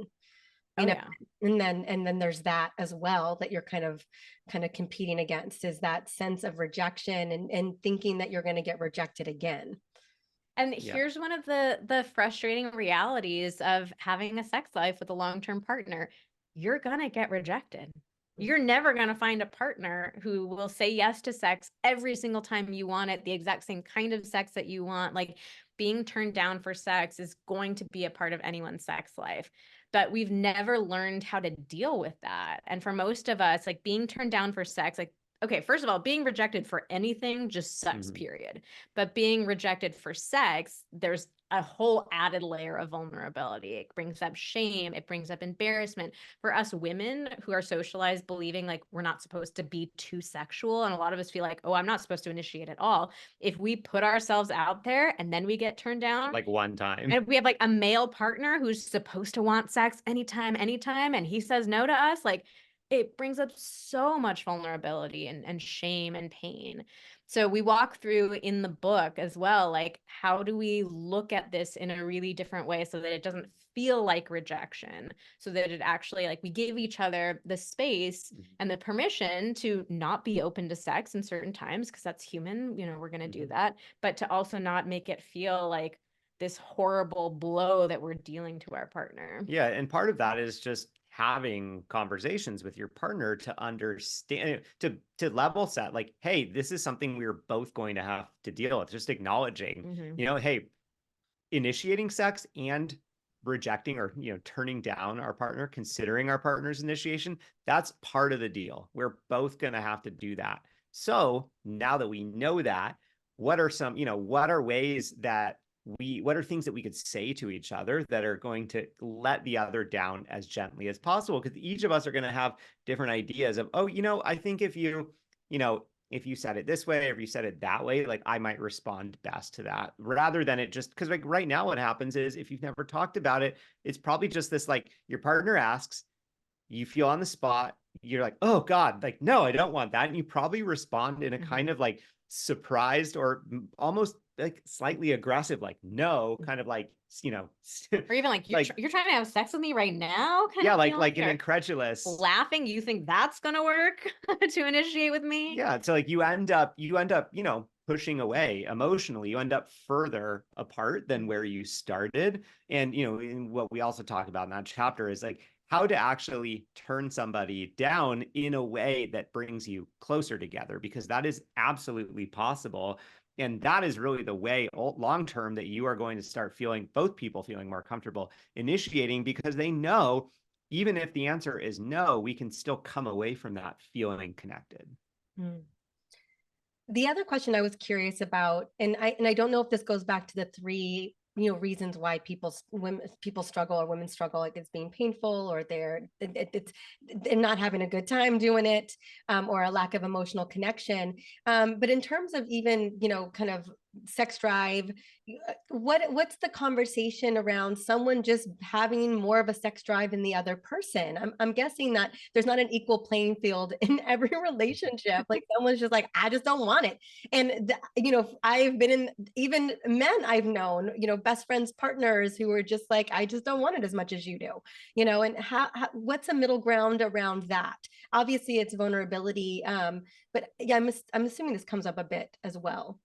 B: Oh, yeah.
A: and then there's that as well that you're kind of competing against, is that sense of rejection and thinking that you're going to get rejected again.
B: And here's one of the frustrating realities of having a sex life with a long-term partner. You're going to get rejected. You're never going to find a partner who will say yes to sex every single time you want it, the exact same kind of sex that you want. Like being turned down for sex is going to be a part of anyone's sex life. But we've never learned how to deal with that. And for most of us, like being turned down for sex, like, okay, first of all, being rejected for anything just sucks, period. But being rejected for sex, there's a whole added layer of vulnerability. It brings up shame. It brings up embarrassment. For us women who are socialized believing like we're not supposed to be too sexual, and a lot of us feel like, oh, I'm not supposed to initiate at all. If we put ourselves out there and then we get turned down,
C: like one time,
B: and we have like a male partner who's supposed to want sex anytime, and he says no to us, like it brings up so much vulnerability and shame and pain. So we walk through in the book as well, like how do we look at this in a really different way so that it doesn't feel like rejection, so that it actually like we give each other the space and the permission to not be open to sex in certain times, because that's human, we're going to do that, but to also not make it feel like this horrible blow that we're dealing to our partner.
C: Yeah, and part of that is just having conversations with your partner to understand, to level set, like, hey, this is something we're both going to have to deal with. Just acknowledging, hey, initiating sex and rejecting or turning down our partner, considering our partner's initiation, that's part of the deal. We're both going to have to do that. So now that we know that, what are some, what are ways that what are things that we could say to each other that are going to let the other down as gently as possible? Because each of us are going to have different ideas of, oh, I think if you if you said it this way, or if you said it that way, like I might respond best to that, rather than it just, because like right now what happens is, if you've never talked about it, it's probably just this, like your partner asks, you feel on the spot, you're like, oh God, like, no, I don't want that. And you probably respond in a kind of like surprised or almost like slightly aggressive, like, no, kind of like,
B: Or even like,
C: like,
B: you're trying to have sex with me right now, kind
C: yeah,
B: of
C: like
B: feeling,
C: an
B: or
C: incredulous,
B: laughing. You think that's gonna work to initiate with me?
C: yeah. So like you end up, pushing away emotionally. You end up further apart than where you started. And, in what we also talk about in that chapter is like how to actually turn somebody down in a way that brings you closer together, because that is absolutely possible. And that is really the way long term that you are going to start feeling, both people feeling more comfortable initiating, because they know even if the answer is no, we can still come away from that feeling connected.
A: Mm. The other question I was curious about, and I don't know if this goes back to the three, reasons why people struggle, or women struggle, like it's being painful, or they're not having a good time doing it, or a lack of emotional connection. But in terms of even, kind of sex drive, what's the conversation around someone just having more of a sex drive than the other person? I'm guessing that there's not an equal playing field in every relationship. Like someone's just like, I just don't want it. And I've been in, even men I've known, best friends, partners who are just like, I just don't want it as much as you do. And what's a middle ground around that? Obviously it's vulnerability, but yeah, I'm assuming this comes up a bit as well.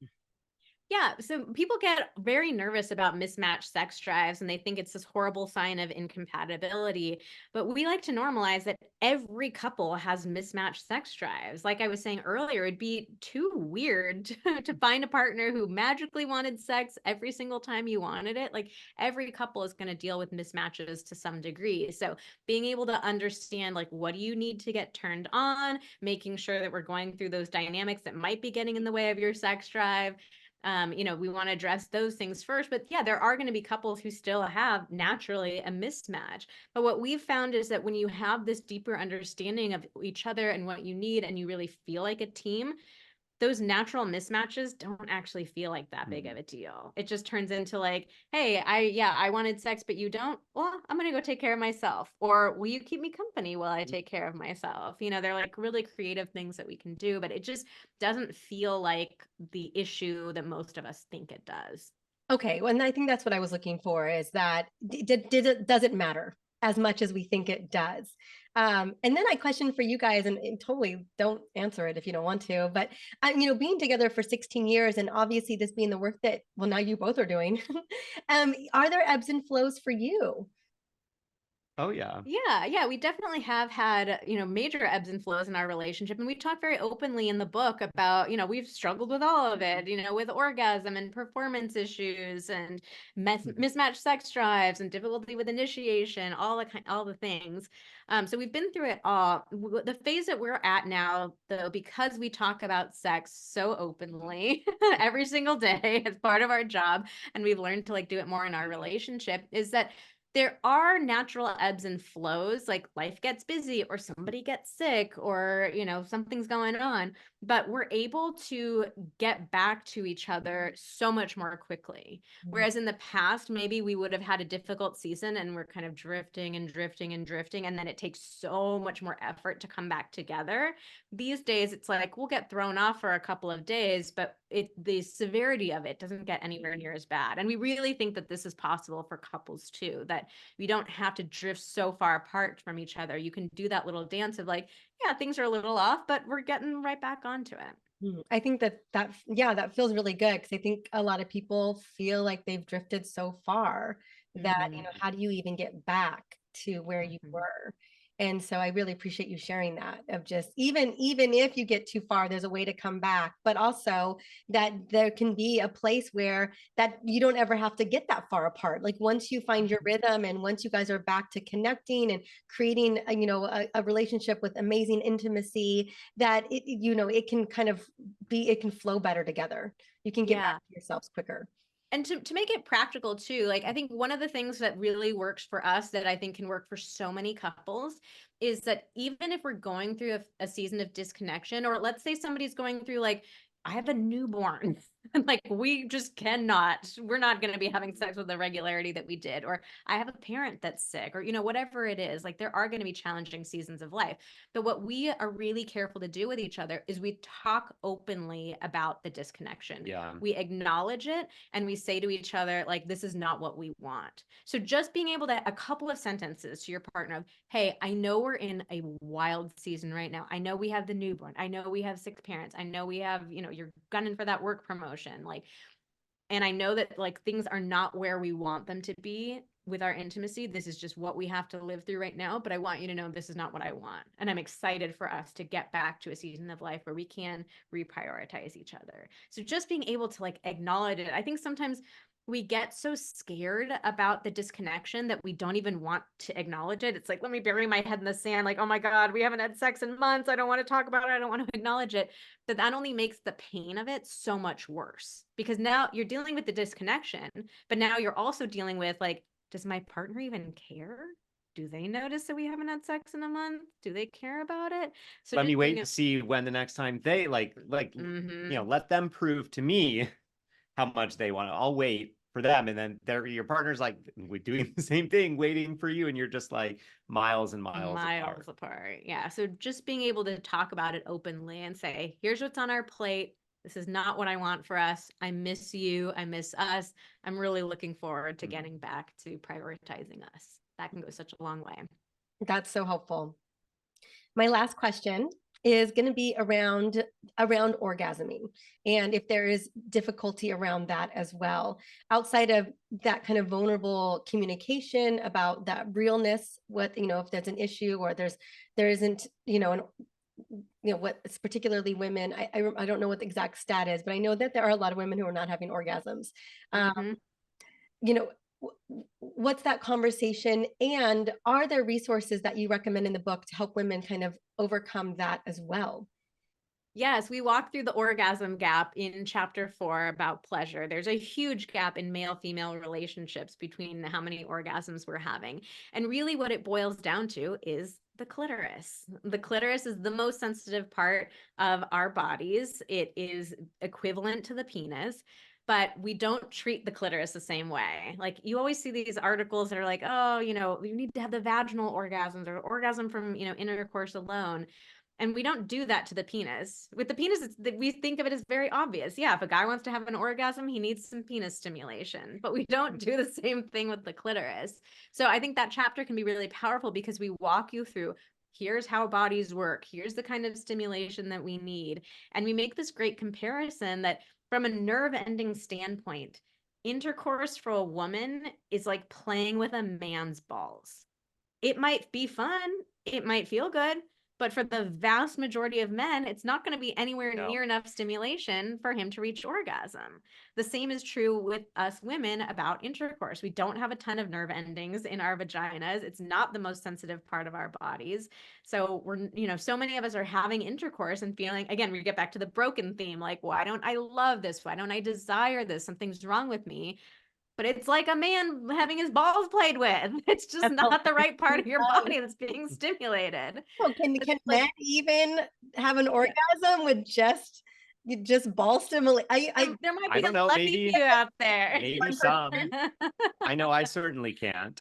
B: Yeah, so people get very nervous about mismatched sex drives and they think it's this horrible sign of incompatibility. But we like to normalize that every couple has mismatched sex drives. Like I was saying earlier, it'd be too weird to find a partner who magically wanted sex every single time you wanted it. Like every couple is going to deal with mismatches to some degree. So being able to understand, like, what do you need to get turned on, making sure that we're going through those dynamics that might be getting in the way of your sex drive. We want to address those things first, but yeah, there are going to be couples who still have naturally a mismatch. But what we've found is that when you have this deeper understanding of each other and what you need, and you really feel like a team, those natural mismatches don't actually feel like that big of a deal. It just turns into like, hey, I wanted sex, but you don't. Well, I'm going to go take care of myself. Or will you keep me company while I take care of myself? They're like really creative things that we can do, but it just doesn't feel like the issue that most of us think it does.
A: Okay, well, and I think that's what I was looking for, is that does it matter as much as we think it does? And then I question for you guys, and totally don't answer it if you don't want to, but being together for 16 years, and obviously this being the work that, well, now you both are doing, are there ebbs and flows for you?
C: Oh yeah.
B: Yeah, we definitely have had, major ebbs and flows in our relationship. And we talk very openly in the book about, we've struggled with all of it, with orgasm and performance issues and mismatched sex drives and difficulty with initiation, all the things. So we've been through it all. The phase that we're at now, though, because we talk about sex so openly every single day as part of our job, and we've learned to like do it more in our relationship, is that there are natural ebbs and flows, like life gets busy or somebody gets sick or, something's going on, but we're able to get back to each other so much more quickly. Whereas in the past, maybe we would have had a difficult season and we're kind of drifting and drifting and drifting, and then it takes so much more effort to come back together. These days, it's like we'll get thrown off for a couple of days, but the severity of it doesn't get anywhere near as bad. And we really think that this is possible for couples too, that we don't have to drift so far apart from each other. You can do that little dance of like, yeah, things are a little off, but we're getting right back onto it.
A: I think that feels really good, because I think a lot of people feel like they've drifted so far that, how do you even get back to where you were? And so I really appreciate you sharing that, of just even if you get too far, there's a way to come back, but also that there can be a place where that you don't ever have to get that far apart. Like once you find your rhythm, and once you guys are back to connecting and creating a relationship with amazing intimacy, that it can kind of it can flow better together. You can get
B: Yeah.
A: back to yourselves quicker.
B: And to make it practical too, like I think one of the things that really works for us that I think can work for so many couples is that even if we're going through a season of disconnection, or let's say somebody's going through like, I have a newborn, like we just cannot, we're not going to be having sex with the regularity that we did, or I have a parent that's sick, or, you know, whatever it is, like there are going to be challenging seasons of life. But what we are really careful to do with each other is we talk openly about the disconnection.
C: Yeah.
B: We acknowledge it and we say to each other, like, this is not what we want. So just being able to, a couple of sentences to your partner of, hey, I know we're in a wild season right now. I know we have the newborn. I know we have sick parents. I know we have, you know, you're gunning for that work promotion. Like, and I know that like things are not where we want them to be with our intimacy. This is just what we have to live through right now. But I want you to know this is not what I want. And I'm excited for us to get back to a season of life where we can reprioritize each other. So just being able to like acknowledge it. I think sometimes we get so scared about the disconnection that we don't even want to acknowledge it. It's like, let me bury my head in the sand. Like, oh my God, we haven't had sex in months. I don't want to talk about it. I don't want to acknowledge it. That only makes the pain of it so much worse, because now you're dealing with the disconnection, but now you're also dealing with like, does my partner even care? Do they notice that we haven't had sex in a month? Do they care about it? So
C: Let me wait
B: to
C: to see when the next time they you know, let them prove to me how much they want. I'll wait for them. And then your partner's like, we're doing the same thing, waiting for you. And you're just like miles and miles
B: apart. Yeah. So just being able to talk about it openly and say, here's what's on our plate. This is not what I want for us. I miss you. I miss us. I'm really looking forward to getting back to prioritizing us. That can go such a long way.
A: That's so helpful. My last question is going to be around orgasming, and if there is difficulty around that as well, outside of that kind of vulnerable communication about that realness, what, you know, if there's an issue or there isn't, you know, what it's particularly women, I don't know what the exact stat is, but I know that there are a lot of women who are not having orgasms. You know, what's that conversation, and are there resources that you recommend in the book to help women kind of overcome that as well?
B: Yes, we walk through the orgasm gap in chapter 4 about pleasure. There's a huge gap in male-female relationships between how many orgasms we're having. And really what it boils down to is the clitoris. The clitoris is the most sensitive part of our bodies. It is equivalent to the penis, but we don't treat the clitoris the same way. Like you always see these articles that are like, oh, you know, you need to have the vaginal orgasms or orgasm from, you know, intercourse alone. And we don't do that to the penis. With the penis, we think of it as very obvious. Yeah, if a guy wants to have an orgasm, he needs some penis stimulation. But we don't do the same thing with the clitoris. So I think that chapter can be really powerful because we walk you through, here's how bodies work. Here's the kind of stimulation that we need. And we make this great comparison that from a nerve ending standpoint, intercourse for a woman is like playing with a man's balls. It might be fun. It might feel good. But for the vast majority of men, it's not going to be anywhere near enough stimulation for him to reach orgasm. The same is true with us women about intercourse. We don't have a ton of nerve endings in our vaginas. It's not the most sensitive part of our bodies. So we're, you know, so many of us are having intercourse and feeling, again, we get back to the broken theme, like, why don't I love this? Why don't I desire this? Something's wrong with me. But it's like a man having his balls played with. It's just not the right part of your body that's being stimulated.
A: Well, can men even have an orgasm with just ball stimulate?
B: There might be
C: I don't
B: some
C: know,
B: lucky few out there.
C: maybe some. I know I certainly can't.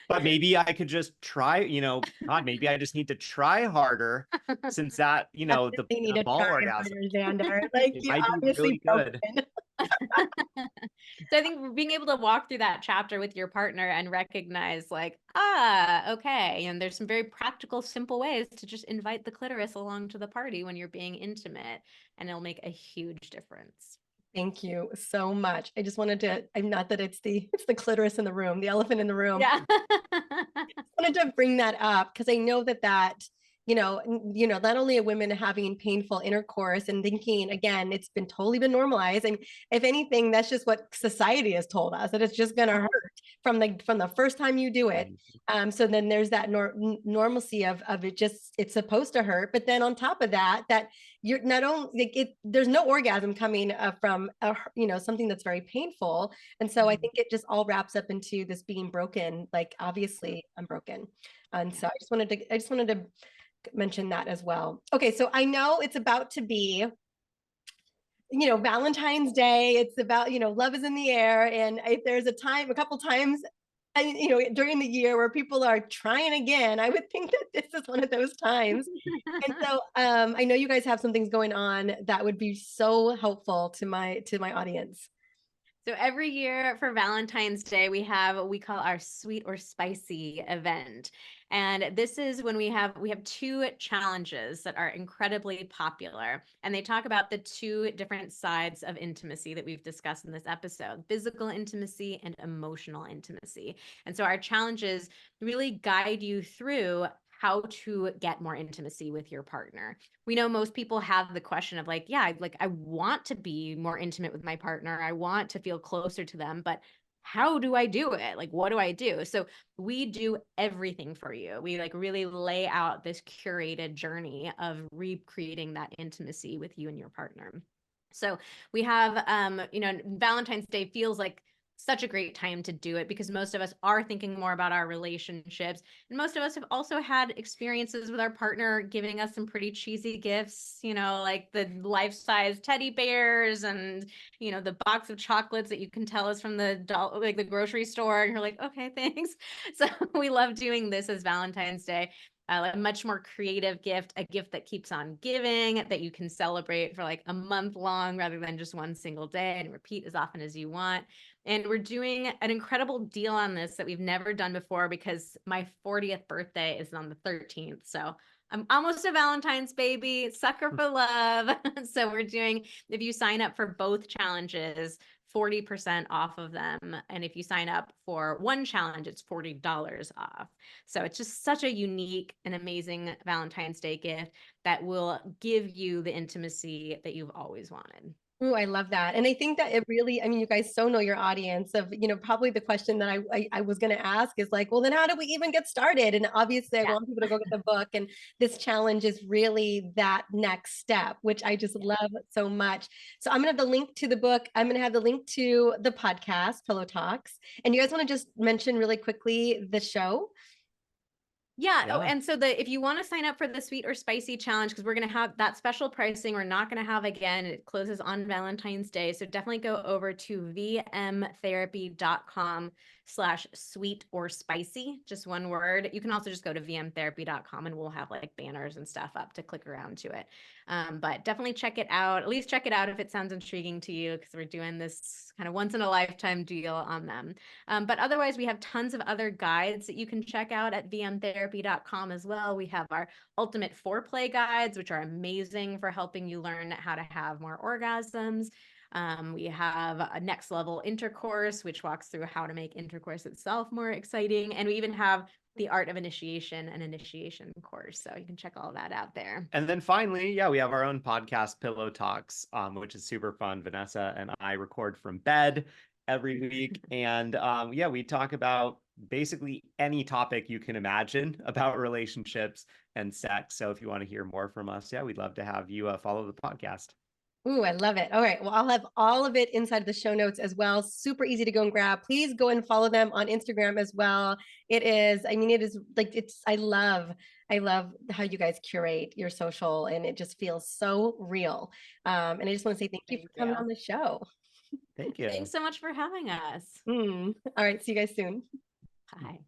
C: But maybe I could just try, you know, God, maybe I just need to try harder, since that, you know, the ball orgasm.
A: Xander. Like,
C: it
A: you
C: might be
A: obviously
C: really good.
B: So I think being able to walk through that chapter with your partner and recognize like, okay. And there's some very practical, simple ways to just invite the clitoris along to the party when you're being intimate, and it'll make a huge difference.
A: Thank you so much. I just wanted to, I'm not that it's the clitoris in the room, the elephant in the room.
B: Yeah.
A: I wanted to bring that up because I know that you know, not only are women having painful intercourse and thinking, again, it's totally been normalized. And if anything, that's just what society has told us, that it's just going to hurt. from the first time you do it. So then there's that normalcy of it, just it's supposed to hurt, but then on top of that, that you're not only there's no orgasm coming from something that's very painful, and so I think it just all wraps up into this being broken. Like obviously I'm broken, and so I just wanted to mention that as well. Okay, so I know it's about to be Valentine's Day. It's about, love is in the air. And if there's a couple times, during the year where people are trying again, I would think that this is one of those times. And so I know you guys have some things going on that would be so helpful to my audience.
B: So every year for Valentine's Day, we have what we call our sweet or spicy event. And this is when we have 2 challenges that are incredibly popular. And they talk about the 2 different sides of intimacy that we've discussed in this episode: physical intimacy and emotional intimacy. And so our challenges really guide you through how to get more intimacy with your partner. We know most people have the question of like, yeah, like I want to be more intimate with my partner. I want to feel closer to them, but how do I do it? Like, what do I do? So we do everything for you. We like really lay out this curated journey of recreating that intimacy with you and your partner. So we have, Valentine's Day feels like such a great time to do it because most of us are thinking more about our relationships. And most of us have also had experiences with our partner giving us some pretty cheesy gifts, like the life-size teddy bears and, the box of chocolates that you can tell us from the grocery store. And you're like, okay, thanks. So we love doing this as Valentine's Day. A much more creative gift, a gift that keeps on giving, that you can celebrate for like a month long rather than just one single day, and repeat as often as you want. And we're doing an incredible deal on this that we've never done before because my 40th birthday is on the 13th. So I'm almost a Valentine's baby, sucker for love. So we're doing, if you sign up for both challenges, 40% off of them. And if you sign up for one challenge, it's $40 off. So it's just such a unique and amazing Valentine's Day gift that will give you the intimacy that you've always wanted.
A: Ooh, I love that. And I think that it really, I mean, you guys so know your audience of, probably the question that I was going to ask is like, well, then how do we even get started? And obviously I want people to go get the book. And this challenge is really that next step, which I just love so much. So I'm going to have the link to the book. I'm going to have the link to the podcast, Pillow Talks. And you guys want to just mention really quickly the show?
B: Yeah. Oh, and so if you want to sign up for the sweet or spicy challenge, because we're going to have that special pricing, we're not going to have again. It closes on Valentine's Day. So definitely go over to vmtherapy.com/sweet or spicy, just one word. You can also just go to vmtherapy.com and we'll have like banners and stuff up to click around to it. But definitely check it out. At least check it out if it sounds intriguing to you, because we're doing this kind of once in a lifetime deal on them. But otherwise, we have tons of other guides that you can check out at vmtherapy.com as well. We have our ultimate foreplay guides, which are amazing for helping you learn how to have more orgasms. We have a next level intercourse, which walks through how to make intercourse itself more exciting. And we even have the art of initiation and initiation course. So you can check all that out there.
C: And then finally, we have our own podcast, Pillow Talks, which is super fun. Vanessa and I record from bed every week. And we talk about basically any topic you can imagine about relationships and sex. So if you want to hear more from us, we'd love to have you follow the podcast.
A: Ooh, I love it. All right. Well, I'll have all of it inside the show notes as well. Super easy to go and grab. Please go and follow them on Instagram as well. It is like, I love how you guys curate your social, and it just feels so real. And I just want to say thank you for coming on the show.
C: Thank you.
B: Thanks so much for having us.
A: All right. See you guys soon.
B: Bye.